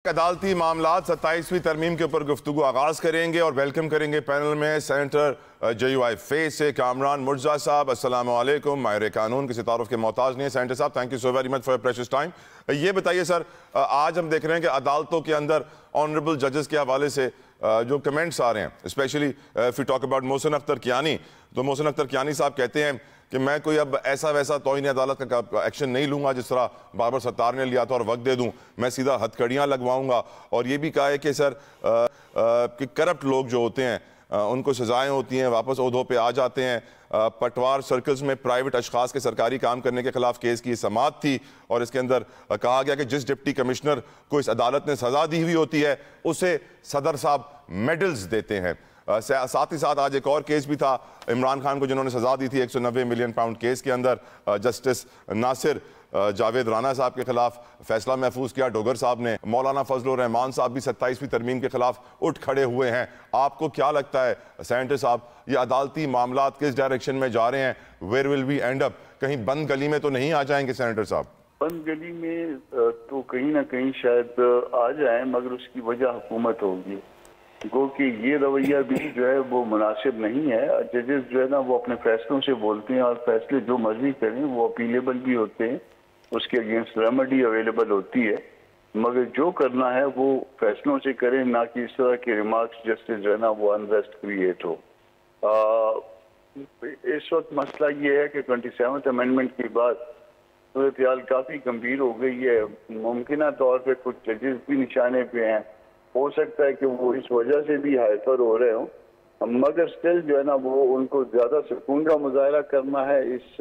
عدالتی معاملات 27ویں ترمیم کے اوپر گفتگو آغاز کریں گے اور ویلکم کریں گے پینل میں سینیٹر JUI فیس سے کامران مرزا صاحب۔ السلام علیکم۔ ماہر قانون کسی تعارف کے محتاج نہیں ہے سینیٹر صاحب، thank you so very much for your precious time. یہ بتائیے سر، آج ہم دیکھ رہے ہیں کہ عدالتوں کے اندر آنریبل ججز کے حوالے سے جو کمنٹس آ رہے ہیں، specially if you talk about Mohsin Akhtar Kiyani, تو محسن اختر کیانی صاحب کہتے ہیں کہ میں کوئی اب ایسا ویسا توہین عدالت کا ایکشن نہیں لوں گا جس طرح بابر ستار نے لیا تھا اور وقت دے دوں، میں سیدھا ہتھ کڑیاں لگواؤں گا۔ اور یہ بھی کہا ہے کہ سر کہ کرپٹ لوگ جو ہوتے ہیں ان کو سزائیں ہوتی ہیں، واپس عہدوں پہ آ جاتے ہیں۔ پٹوار سرکلز میں پرائیویٹ اشخاص کے سرکاری کام کرنے کے خلاف کیس کی سماعت تھی اور اس کے اندر کہا گیا کہ جس ڈپٹی کمشنر کو اس عدالت نے سزا دی ہوئی ہوتی ہے اسے صدر صاحب میڈلز دیتے ہیں۔ ساتھ ہی ساتھ آج ایک اور کیس بھی تھا عمران خان کو جنہوں نے سزا دی تھی 190 ملین پاؤنڈ کیس کے اندر، جسٹس ناصر جاوید رانا صاحب کے خلاف فیصلہ محفوظ کیا ڈوگر صاحب نے۔ مولانا فضل الرحمان صاحب بھی 27ویں ترمیم کے خلاف اٹھ کھڑے ہوئے ہیں۔ آپ کو کیا لگتا ہے سینیٹر صاحب، یہ عدالتی معاملات کس ڈائریکشن میں جا رہے ہیں؟ ویئر ول وی اینڈ اپ؟ کہیں بند گلی میں تو نہیں آ جائیں گے سینیٹر صاحب؟ بند گلی میں تو کہیں نہ کہیں شاید آ جائیں، مگر اس کی وجہ حکومت ہوگی، گو کہ یہ رویہ بھی جو ہے وہ مناسب نہیں ہے۔ ججز جو ہے نا وہ اپنے فیصلوں سے بولتے ہیں اور فیصلے جو مرضی کریں وہ اپیلیبل بھی ہوتے ہیں، اس کے اگینسٹ ریمیڈی اویلیبل ہوتی ہے، مگر جو کرنا ہے وہ فیصلوں سے کریں، نہ کہ اس طرح کے ریمارکس جس سے جو ہے نا وہ انریسٹ کریٹ ہو۔ اس وقت مسئلہ یہ ہے کہ 27th امینڈمنٹ کے بعد صورتحال کافی گمبھیر ہو گئی ہے۔ ممکنہ طور پہ کچھ ججز بھی نشانے پہ ہیں، ہو سکتا ہے کہ وہ اس وجہ سے بھی ہائپر ہو رہے ہوں، مگر سٹل جو ہے نا وہ ان کو زیادہ سکون کا مظاہرہ کرنا ہے اس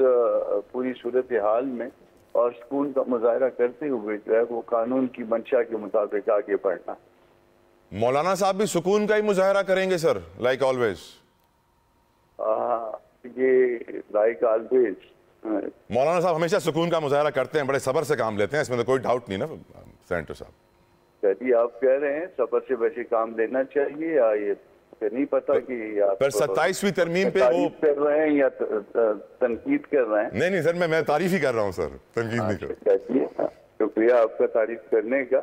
پوری صورتحال میں، اور سکون کا مظاہرہ کرتے ہوئے جو ہے وہ قانون کی منشا کے مطابق آگے بڑھنا۔ مولانا صاحب بھی سکون کا ہی مظاہرہ کریں گے سر، لائک آلویز؟ یہ لائک آلویز مولانا صاحب ہمیشہ سکون کا مظاہرہ کرتے ہیں، بڑے صبر سے کام لیتے ہیں، اس میں تو کوئی ڈاؤٹ نہیں نا سینیٹر صاحب؟ چلیے آپ کہہ رہے ہیں صبر سے ویسے کام لینا چاہیے، یا یہ نہیں پتا کہ پر 27ویں ترمیم پہ وہ کر رہے ہیں یا تنقید کر رہے ہیں؟ نہیں سر، میں تعریف ہی کر رہا ہوں سر، تنقید نہیں کر رہا۔ شکریہ آپ کا تعریف کرنے کا،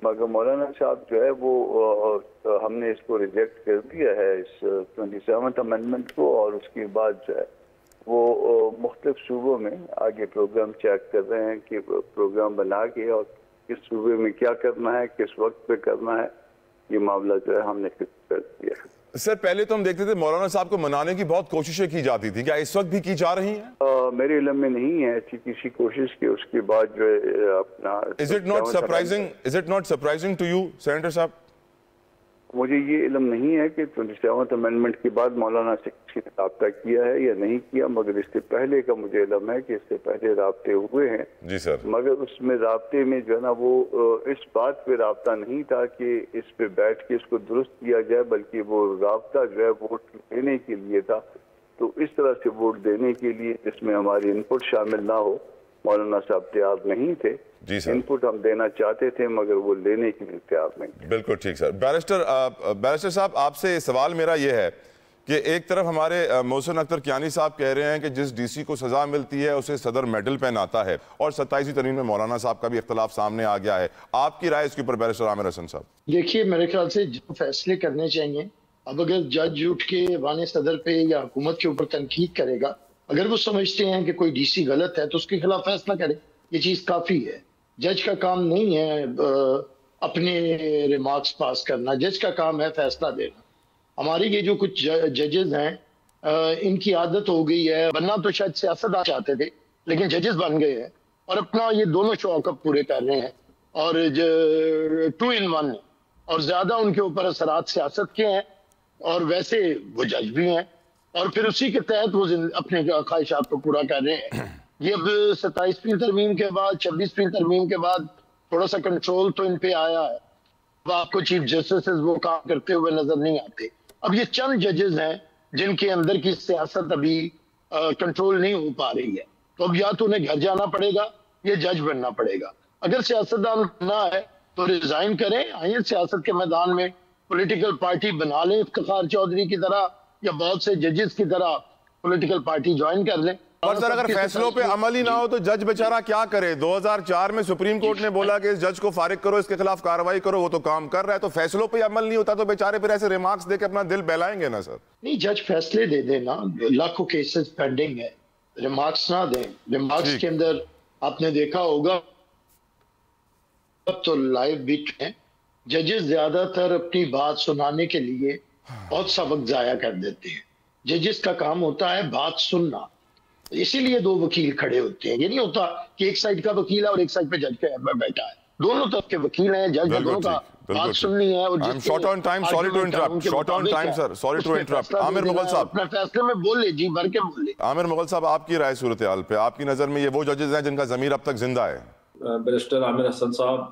مگر مولانا صاحب جو ہے وہ ہم نے اس کو ریجیکٹ کر دیا ہے اس 27th امینڈمنٹ کو، اور اس کے بعد جو ہے وہ مختلف صوبوں میں آگے پروگرام چیک کر رہے ہیں کہ پروگرام بنا کے اور کس صوبے میں کیا کرنا ہے، کس وقت پہ کرنا ہے، یہ معاملہ جو ہے ہم نے فکس کر دیا ہے۔ سر پہلے تو ہم دیکھتے تھے مولانا صاحب کو منانے کی بہت کوششیں کی جاتی تھی، کیا اس وقت بھی کی جا رہی ہیں؟ میرے علم میں نہیں ہے ایسی کسی کوشش کی، اس کے بعد جو ہے اپنا Is it not surprising to you senator صاحب؟ مجھے یہ علم نہیں ہے کہ 27th امینڈمنٹ کے بعد مولانا سے کسی نے رابطہ کیا ہے یا نہیں کیا، مگر اس سے پہلے کا مجھے علم ہے کہ اس سے پہلے رابطے ہوئے ہیں۔ جی سر۔ مگر اس میں رابطے میں جو ہے نا وہ اس بات پہ رابطہ نہیں تھا کہ اس پہ بیٹھ کے اس کو درست کیا جائے، بلکہ وہ رابطہ جو ہے ووٹ دینے کے لیے تھا۔ تو اس طرح سے ووٹ دینے کے لیے جس میں ہماری انپٹ شامل نہ ہو، مولانا صاحب تیار نہیں تھے۔ جی سر، انپٹ ہم دینا چاہتے تھے مگر وہ لینے کے لیے تیار نہیں تھے۔ بالکل ٹھیک سر۔ بیرسٹر صاحب آپ سے سوال میرا یہ ہے کہ ایک طرف ہمارے محسن اختر کیانی صاحب کہہ رہے ہیں کہ جس ڈی سی کو سزا ملتی ہے اسے صدر میڈل پہناتا ہے، اور 27ویں ترمیم میں مولانا صاحب کا بھی اختلاف سامنے آ گیا ہے، آپ کی رائے اس کے اوپر بیرسٹر عامر حسن صاحب؟ دیکھیے میرے خیال سے جو فیصلے کرنے چاہیے، اب اگر جج اٹھ کے ایوان صدر پہ یا حکومت کے اوپر تنقید کرے گا، اگر وہ سمجھتے ہیں کہ کوئی ڈی سی غلط ہے تو اس کے خلاف فیصلہ کرے، یہ چیز کافی ہے۔ جج کا کام نہیں ہے اپنے ریمارکس پاس کرنا، جج کا کام ہے فیصلہ دینا۔ ہماری یہ جو کچھ ججز ہیں ان کی عادت ہو گئی ہے، بننا تو شاید سیاست چاہتے تھے لیکن ججز بن گئے ہیں اور اپنا یہ دونوں شوق اب پورے کر رہے ہیں، اور 2 in 1 ہیں، اور زیادہ ان کے اوپر اثرات سیاست کے ہیں اور ویسے وہ جج بھی ہیں، اور پھر اسی کے تحت وہ اپنے خواہشات کو پورا کر رہے ہیں۔ یہ اب 27ویں ترمیم کے بعد 26ویں ترمیم کے بعد تھوڑا سا کنٹرول تو ان پہ آیا ہے، اب آپ کو چیف جسٹس وہ کام کرتے ہوئے نظر نہیں آتے۔ اب یہ چند ججز ہیں جن کے اندر کی سیاست ابھی کنٹرول نہیں ہو پا رہی ہے، تو اب یا تو انہیں گھر جانا پڑے گا یا جج بننا پڑے گا۔ اگر سیاستدان بننا ہے تو ریزائن کریں، آئیں سیاست کے میدان میں، پولیٹیکل پارٹی بنا لیں افتخار چودھری کی طرح یا بہت سے ججز کی طرح پولیٹیکل پارٹی جوائن کر لیں۔ پر سر اگر فیصلوں پہ عمل ہی نہ ہو تو جج بیچارہ کیا کرے؟ 2004 میں سپریم کورٹ نے بولا کہ اس جج کو فارغ کرو، اس کے خلاف کارروائی کرو، وہ تو کام کر رہا ہے، تو فیصلوں پہ عمل نہیں ہوتا تو بیچارے پھر ایسے ریمارکس دے کے اپنا دل بہلائیں گے نا سر؟ نہیں، جج فیصلے دے دے نا، لاکھوں کیسز پینڈنگ ہے، ریمارکس نہ دیں۔ ریمارکس کے اندر آپ نے دیکھا ہوگا تو لائیو بیٹ ہیں، ججز زیادہ تر اپنی بات سنانے کے لیے بہت سا وقت ضائع کر دیتے ہیں۔ ججز کا کام ہوتا ہے بات سننا، اسی لیے دو وکیل کھڑے ہوتے ہیں۔ یہ نہیں ہوتا کہ ایک سائیڈ کا وکیل ہے اور ایک سائیڈ پہ جج بیٹھا ہے، دونوں طرف کے وکیل ہیں، جج دونوں کا بات سننی ہے۔ اور short on time, sorry to interrupt, short on time sir, sorry to interrupt. Aamir Mughal صاحب اپنا فیصلے میں بول لے، جی بھر کے بول لے۔ عامر مغل صاحب، آپ کی رائے صورتحال پہ، آپ کی نظر میں یہ وہ ججز ہیں جن کا ضمیر اب تک زندہ ہے؟ بیرسٹر عامر حسن صاحب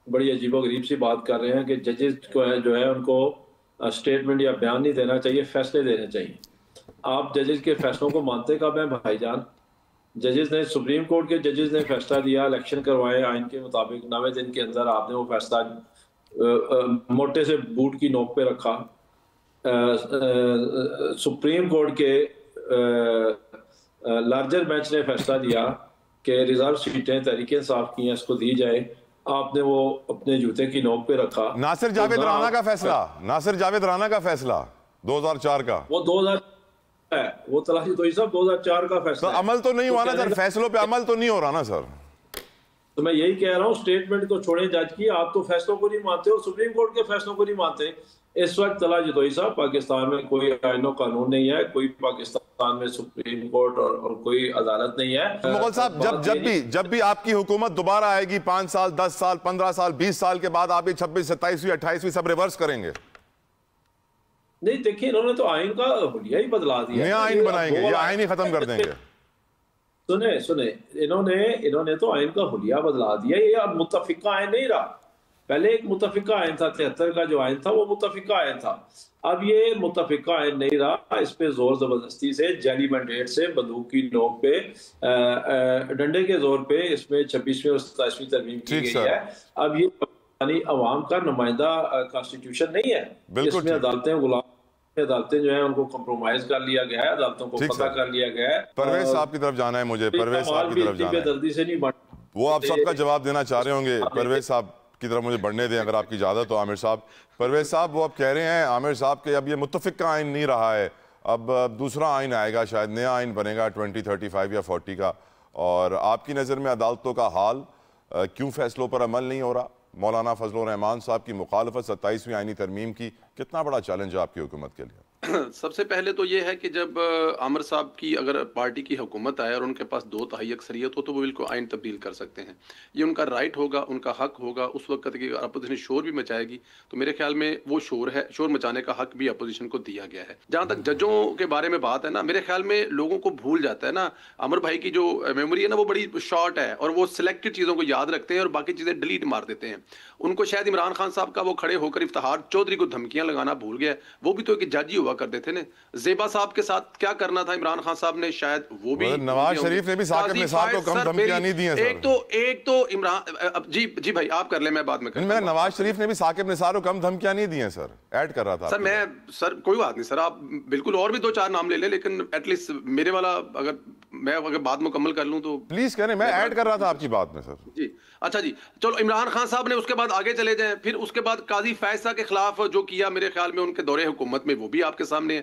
بڑی عجیب و غریب سی بات کر رہے ہیں کہ ججز کو جو ہے ان کو اسٹیٹمنٹ یا بیان نہیں دینا چاہیے، فیصلے دینے چاہیے۔ آپ ججز کے فیصلوں کو مانتے کب ہیں بھائی جان؟ ججز نے، سپریم کورٹ کے ججز نے فیصلہ دیا، الیکشن کروائے آئین کے مطابق، 90 دن کے اندر آپ نے وہ فیصلہ موٹے سے بوٹ کی نوک پہ رکھا۔ سپریم کورٹ کے لارجر بینچ نے فیصلہ دیا کہ ریزرو سیٹیں تحریک انصاف کی ہیں، اس کو دی جائے، آپ نے وہ اپنے جوتے کی نوک پہ رکھا۔ ناصر جاوید رانا کا فیصلہ، ناصر جاوید رانا کا فیصلہ 2004 کا، وہ 2000 ہے، وہ تلاشی توئی صاحب 2004 کا فیصلہ ہے۔ عمل تو نہیں ہوا نا سر، فیصلوں پہ عمل تو نہیں ہو رہا نا سر۔ تو میں یہی کہہ رہا ہوں، سٹیٹمنٹ کو چھوڑیں جج کی، آپ تو فیصلوں کو نہیں مانتے اور سپریم کورٹ کے فیصلوں کو نہیں مانتے۔ اس وقت طلعت جتوئی صاحب، پاکستان میں کوئی آئین و قانون نہیں ہے، کوئی پاکستان میں سپریم کورٹ اور کوئی عدالت نہیں ہے۔ مغل صاحب، جب بھی آپ کی حکومت دوبارہ آئے گی 5 سال، 10 سال، 15 سال، 20 سال کے بعد، آپ یہ 26، 27، 28 سب ریورس کریں گے؟ نہیں دیکھیں، انہوں نے تو آئین کا حلیہ ہی بدلا دیا، نیا آئین بنائیں گے، یہ آئین ہی ختم کر دیں گے؟ سنیں انہوں نے تو آئین کا حلیہ بدلا دیا، یہ اب متفقہ آئین نہیں رہا۔ پہلے ایک متفقہ آئین تھا، 73 کا جو آئین تھا وہ متفقہ آئین تھا، اب یہ متفقہ آئین نہیں رہا۔ اس پہ زور زبردستی سے، جعلی مینڈیٹ سے، بندوق کی نوک پہ، ڈنڈے کے زور پہ اس میں 26ویں اور 27ویں ترمیم کی گئی ہے۔ اب یہ یعنی عوام کا نمائندہ کانسٹیٹیوشن نہیں ہے، اس میں عدالتیں عدالتیں جو ہیں ان کو کمپرومائز کر لیا گیا ہے، عدالتوں کو فتح کر لیا گیا ہے۔ پرویز صاحب کی طرف جانا ہے مجھے، پرویز صاحب کی طرف جانا ہے، دردی سے نہیں بڑھ، وہ آپ سب کا جواب دینا چاہ رہے ہوں گے۔ پرویز صاحب کی طرف مجھے بڑھنے دیں اگر آپ کی اجازت ہو۔ عامر صاحب، پرویز صاحب وہ اب کہہ رہے ہیں، عامر صاحب کہ اب یہ متفقہ آئین نہیں رہا ہے، اب دوسرا آئین آئے گا، شاید نیا آئین بنے گا 2035 یا 40 کا، اور آپ کی نظر میں عدالتوں کا حال کیوں فیصلوں پر عمل نہیں ہو رہا؟ مولانا فضل الرحمان صاحب کی مخالفت 27ویں آئینی ترمیم کی کتنا بڑا چیلنج ہے آپ کی حکومت کے لیے؟ سب سے پہلے تو یہ ہے کہ جب عامر صاحب کی اگر پارٹی کی حکومت آئے اور ان کے پاس 2 تہائی اکثریت ہو تو وہ بالکل آئین تبدیل کر سکتے ہیں، یہ ان کا رائٹ ہوگا، ان کا حق ہوگا۔ اس وقت کہ اپوزیشن شور بھی مچائے گی تو میرے خیال میں وہ شور مچانے کا حق بھی اپوزیشن کو دیا گیا ہے۔ جہاں تک ججوں کے بارے میں بات ہے نا، میرے خیال میں لوگوں کو بھول جاتا ہے نا، عامر بھائی کی جو میموری ہے نا وہ بڑی شارٹ ہے اور وہ سلیکٹڈ چیزوں کو یاد رکھتے ہیں اور باقی چیزیں ڈیلیٹ مار دیتے ہیں۔ ان کو شاید عمران خان صاحب کا وہ کھڑے ہو کر افتخار چودھری کو دھمکیاں لگانا بھول گیا، وہ بھی تو ایک جج ہی ہوا کرتے تھے نا۔ زیبا صاحب کے ساتھ کیا کرنا تھا عمران خان صاحب نے، شاید وہ بھی، نواز شریف نے بھی ثاقب نثار کو کم دھمکیاں نہیں دی ہیں سر۔ ایک تو عمران جی بھائی آپ کر لیں، میں بعد میں کروں گا۔ نواز شریف نے بھی ثاقب نثار کو کم دھمکیاں نہیں دی ہیں سر، ایڈ کر رہا تھا سر کوئی بات نہیں سر، آپ بالکل اور بھی 2-4 نام لے لیں، لیکن ایٹ لیسٹ میرے والا اگر بات مکمل کر لوں تو پلیز کریں، میں ایڈ کر رہا تھا آپ کی بات میں سر۔ جی اچھا جی، چلو عمران خان صاحب نے اس کے بعد آگے چلے جائیں، پھر اس کے بعد قاضی فیصلہ کے خلاف جو کیا، میرے خیال میں ان کے دور حکومت میں وہ بھی آپ کے سامنے ہے،